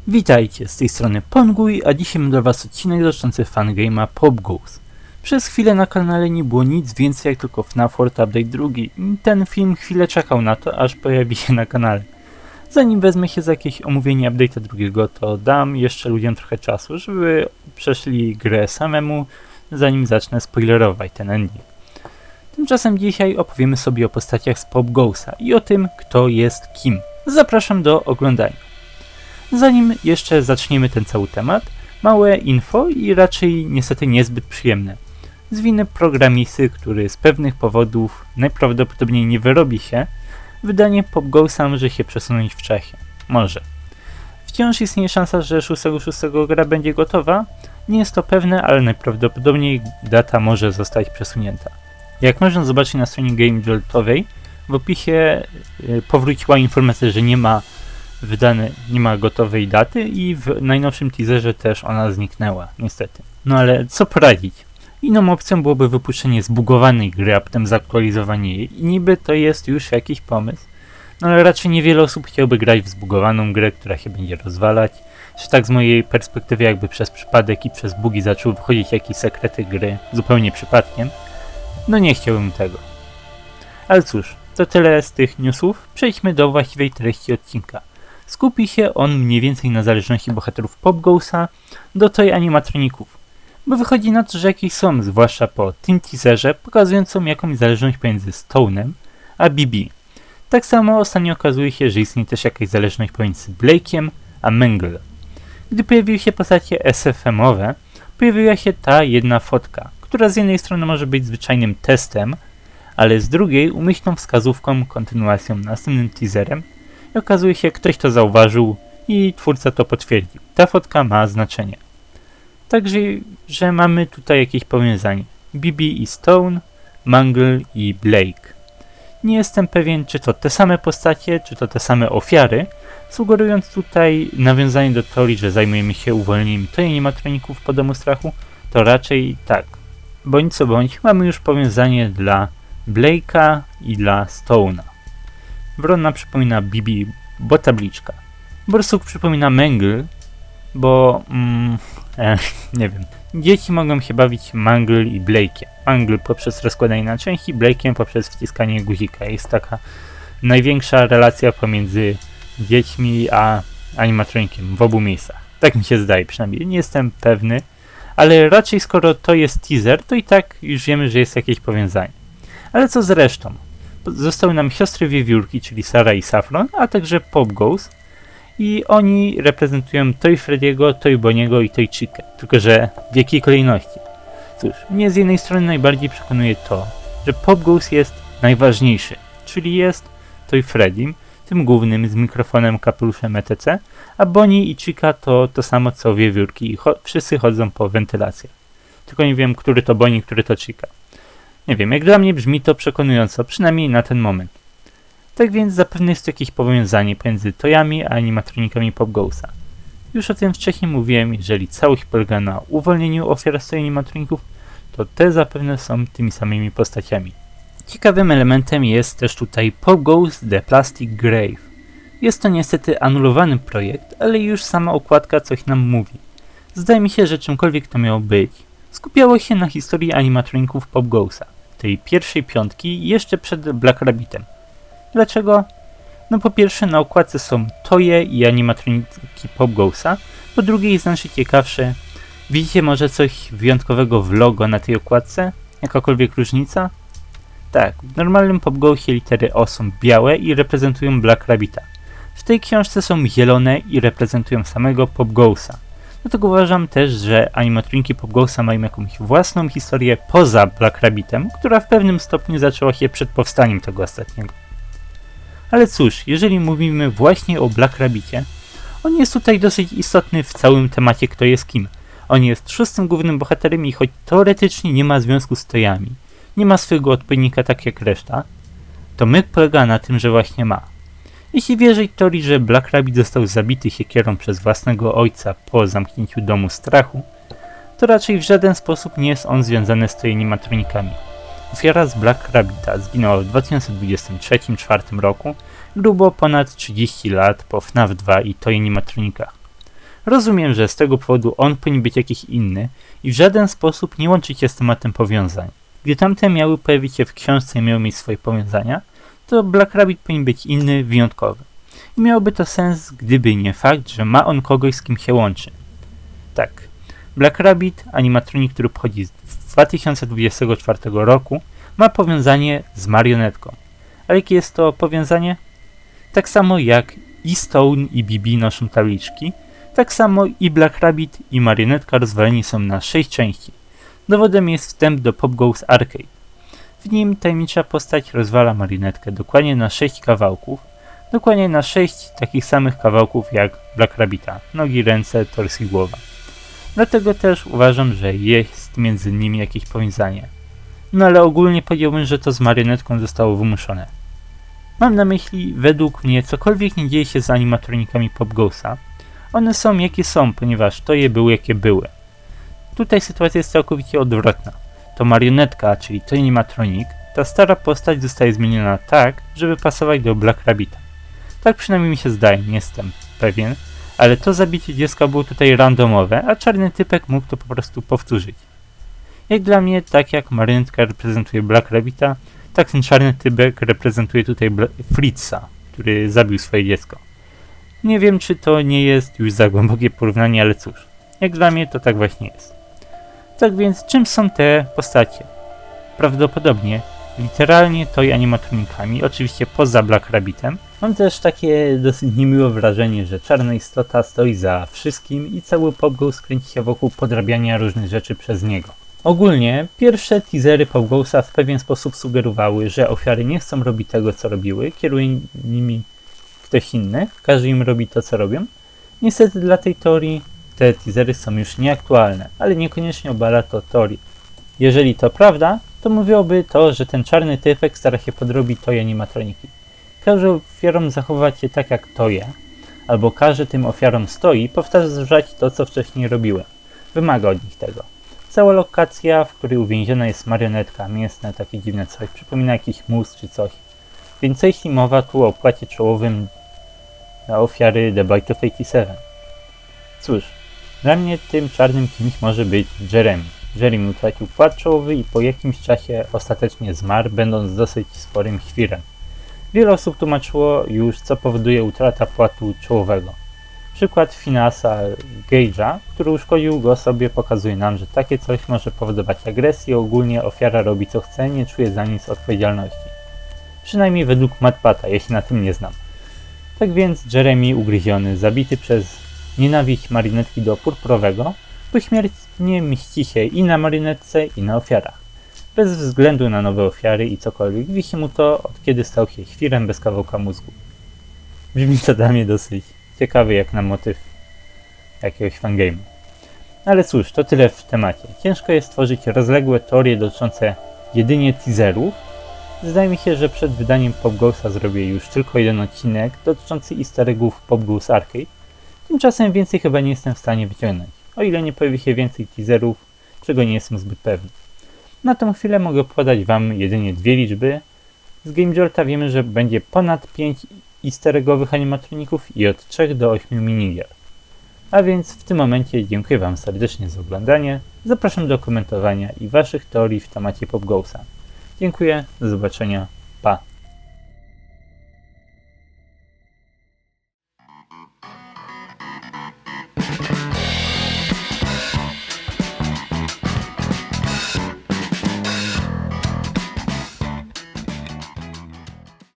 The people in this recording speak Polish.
Witajcie, z tej strony Ponguj, a dzisiaj mam dla was odcinek dotyczący fangame'a Pop Goes. Przez chwilę na kanale nie było nic więcej jak tylko FNAF World Update 2 i ten film chwilę czekał na to, aż pojawi się na kanale. Zanim wezmę się za jakieś omówienie update'a drugiego, to dam jeszcze ludziom trochę czasu, żeby przeszli grę samemu, zanim zacznę spoilerować ten ending. Tymczasem dzisiaj opowiemy sobie o postaciach z Pop Goes'a i o tym, kto jest kim. Zapraszam do oglądania. Zanim jeszcze zaczniemy ten cały temat, małe info i raczej niestety niezbyt przyjemne. Z winy programisty, który z pewnych powodów najprawdopodobniej nie wyrobi się, wydanie Pop Goes'a może się przesunąć w czasie. Może. Wciąż istnieje szansa, że 6.6 gra będzie gotowa. Nie jest to pewne, ale najprawdopodobniej data może zostać przesunięta. Jak można zobaczyć na stronie Game Joltowej, w opisie powróciła informacja, że nie ma gotowej daty i w najnowszym teaserze też ona zniknęła, niestety. No ale co poradzić? Inną opcją byłoby wypuszczenie zbugowanej gry, a potem zaktualizowanie jej i niby to jest już jakiś pomysł. No ale raczej niewiele osób chciałoby grać w zbugowaną grę, która się będzie rozwalać. Czy tak z mojej perspektywy jakby przez przypadek i przez bugi zaczęły wychodzić jakieś sekrety gry, zupełnie przypadkiem. No nie chciałbym tego. Ale cóż, to tyle z tych newsów. Przejdźmy do właściwej treści odcinka. Skupi się on mniej więcej na zależności bohaterów Pop Goes'a do tej animatroników. Bo wychodzi na to, że jakieś są, zwłaszcza po tym teaserze pokazującym jakąś zależność pomiędzy Stone'em a Bibi. Tak samo ostatnio okazuje się, że istnieje też jakaś zależność pomiędzy Blake'iem a Mangle. Gdy pojawiły się postacie SFM-owe, pojawiła się ta jedna fotka, która z jednej strony może być zwyczajnym testem, ale z drugiej umyślną wskazówką, kontynuacją, następnym teaserem i okazuje się, ktoś to zauważył i twórca to potwierdził. Ta fotka ma znaczenie. Także, że mamy tutaj jakieś powiązanie. Bibi i Stone, Mangle i Blake. Nie jestem pewien, czy to te same postacie, czy to te same ofiary, sugerując tutaj nawiązanie do teorii, że zajmujemy się uwolnieniem tej animatroników po domu strachu, to raczej tak. Bądź co bądź, mamy już powiązanie dla Blake'a i dla Stone'a. Wrona przypomina Bibi, bo tabliczka. Borsuk przypomina Mangle, bo nie wiem. Dzieci mogą się bawić Mangle i Blake'iem. Mangle poprzez rozkładanie na części, Blake'iem poprzez wciskanie guzika. Jest taka największa relacja pomiędzy dziećmi a animatronikiem w obu miejscach. Tak mi się zdaje przynajmniej. Nie jestem pewny, ale raczej skoro to jest teaser, to i tak już wiemy, że jest jakieś powiązanie. Ale co z resztą? Zostały nam siostry wiewiórki, czyli Sarah i Saffron, a także Pop Goes i oni reprezentują Toy Freddy'ego, Toy Bonniego i Toy Chickę, tylko że w jakiej kolejności? Cóż, mnie z jednej strony najbardziej przekonuje to, że Pop Goes jest najważniejszy, czyli jest Toy Freddym, tym głównym z mikrofonem, kapeluszem etc., a Bonnie i Chica to samo co wiewiórki i wszyscy chodzą po wentylacjach. Tylko nie wiem, który to Bonnie, który to Chica. Nie wiem, jak dla mnie brzmi to przekonująco, przynajmniej na ten moment. Tak więc zapewne jest to jakieś powiązanie pomiędzy toyami a animatronikami Pop Goes'a. Już o tym wcześniej mówiłem, jeżeli całość polega na uwolnieniu ofiar z animatroników, to te zapewne są tymi samymi postaciami. Ciekawym elementem jest też tutaj Pop Goes The Plastic Grave. Jest to niestety anulowany projekt, ale już sama okładka coś nam mówi. Zdaje mi się, że czymkolwiek to miało być, skupiało się na historii animatroników Pop Goes'a, tej pierwszej piątki jeszcze przed Black Rabbitem. Dlaczego? No po pierwsze na okładce są toje i animatroniki Pop Goes'a, po drugie i znacznie ciekawsze, widzicie może coś wyjątkowego w logo na tej okładce? Jakakolwiek różnica? Tak, w normalnym Pop Goes'ie litery O są białe i reprezentują Black Rabbita. W tej książce są zielone i reprezentują samego Pop Goes'a. Dlatego uważam też, że animatroniki Pop Goes'a mają jakąś własną historię poza Black Rabbitem, która w pewnym stopniu zaczęła się przed powstaniem tego ostatniego. Ale cóż, jeżeli mówimy właśnie o Black Rabbicie, on jest tutaj dosyć istotny w całym temacie kto jest kim. On jest szóstym głównym bohaterem i choć teoretycznie nie ma związku z tojami, nie ma swojego odpowiednika tak jak reszta, to myk polega na tym, że właśnie ma. Jeśli wierzyć teorii, że Black Rabbit został zabity siekierą przez własnego ojca po zamknięciu domu strachu, to raczej w żaden sposób nie jest on związany z tymi animatronikami. Ofiara z Black Rabbita zginęła w 2023-2024 roku, grubo ponad 30 lat po FNAF 2 i Toy animatronikach. Rozumiem, że z tego powodu on powinien być jakiś inny i w żaden sposób nie łączyć się z tematem powiązań. Gdy tamte miały pojawić się w książce i miały mieć swoje powiązania, to Black Rabbit powinien być inny, wyjątkowy. I miałoby to sens, gdyby nie fakt, że ma on kogoś, z kim się łączy. Tak, Black Rabbit, animatronik, który pochodzi z 2024 roku, ma powiązanie z marionetką. Ale jakie jest to powiązanie? Tak samo jak i Stone i Bibi noszą tabliczki, tak samo i Black Rabbit i marionetka rozwaleni są na 6 części. Dowodem jest wstęp do Pop Goes Arcade. W nim tajemnicza postać rozwala marionetkę dokładnie na 6 kawałków, dokładnie na 6 takich samych kawałków jak Black Rabbita, nogi, ręce, tors i głowa. Dlatego też uważam, że jest między nimi jakieś powiązanie. No ale ogólnie powiedziałbym, że to z marionetką zostało wymuszone. Mam na myśli, według mnie, cokolwiek nie dzieje się z animatronikami Pop Goesa, one są jakie są, ponieważ to je były jakie były. Tutaj sytuacja jest całkowicie odwrotna. To marionetka, czyli to animatronik, ta stara postać zostaje zmieniona tak, żeby pasować do Black Rabbita. Tak przynajmniej mi się zdaje, nie jestem pewien, ale to zabicie dziecka było tutaj randomowe, a czarny typek mógł to po prostu powtórzyć. Jak dla mnie, tak jak marionetka reprezentuje Black Rabbita, tak ten czarny typek reprezentuje tutaj Fritza, który zabił swoje dziecko. Nie wiem, czy to nie jest już za głębokie porównanie, ale cóż, jak dla mnie to tak właśnie jest. Tak więc, czym są te postacie? Prawdopodobnie literalnie Toy animatronikami, oczywiście poza Black Rabbitem. Mam też takie dosyć niemiłe wrażenie, że czarna istota stoi za wszystkim i cały Pop Goes kręci się wokół podrabiania różnych rzeczy przez niego. Ogólnie pierwsze teasery Pop Goesa w pewien sposób sugerowały, że ofiary nie chcą robić tego, co robiły, kieruje nimi ktoś inny, każdy im robi to, co robią. Niestety dla tej teorii te teasery są już nieaktualne, ale niekoniecznie obala to teorię. Jeżeli to prawda, to mówiłoby to, że ten czarny typek stara się podrobić Toy animatroniki. Każe ofiarom zachowywać się tak jak Toye, albo każe tym ofiarom stoi powtarzać to, co wcześniej robiły. Wymaga od nich tego. Cała lokacja, w której uwięziona jest marionetka, mięsne, takie dziwne coś, przypomina jakiś mus czy coś. Więc jeśli mowa tu o płacie czołowym na ofiary The Bite of 87. Cóż, dla mnie tym czarnym kimś może być Jeremy. Jeremy utracił płat czołowy i po jakimś czasie ostatecznie zmarł, będąc dosyć sporym świrem. Wiele osób tłumaczyło już, co powoduje utrata płatu czołowego. Przykład Finasa Gage'a, który uszkodził go sobie, pokazuje nam, że takie coś może powodować agresję, ogólnie ofiara robi co chce, nie czuje za nic odpowiedzialności. Przynajmniej według Madpata, jeśli na tym nie znam. Tak więc Jeremy ugryziony, zabity przez nienawiść marionetki do purpurowego, pośmiertnie mści się i na marionetce, i na ofiarach. Bez względu na nowe ofiary i cokolwiek, wisi mu to, od kiedy stał się świrem bez kawałka mózgu. Brzmi to dla mnie dosyć ciekawy jak na motyw jakiegoś fangame'u. Ale cóż, to tyle w temacie. Ciężko jest tworzyć rozległe teorie dotyczące jedynie teaserów. Zdaje mi się, że przed wydaniem Pop Goesa zrobię już tylko jeden odcinek dotyczący easter eggów Pop Goes Arcade. Tymczasem więcej chyba nie jestem w stanie wyciągnąć, o ile nie pojawi się więcej teaserów, czego nie jestem zbyt pewny. Na tę chwilę mogę podać wam jedynie dwie liczby. Z Game Jolta wiemy, że będzie ponad 5 easter eggowych animatroników i od 3 do 8 minigier. A więc w tym momencie dziękuję wam serdecznie za oglądanie, zapraszam do komentowania i waszych teorii w temacie Pop Goesa. Dziękuję, do zobaczenia, pa!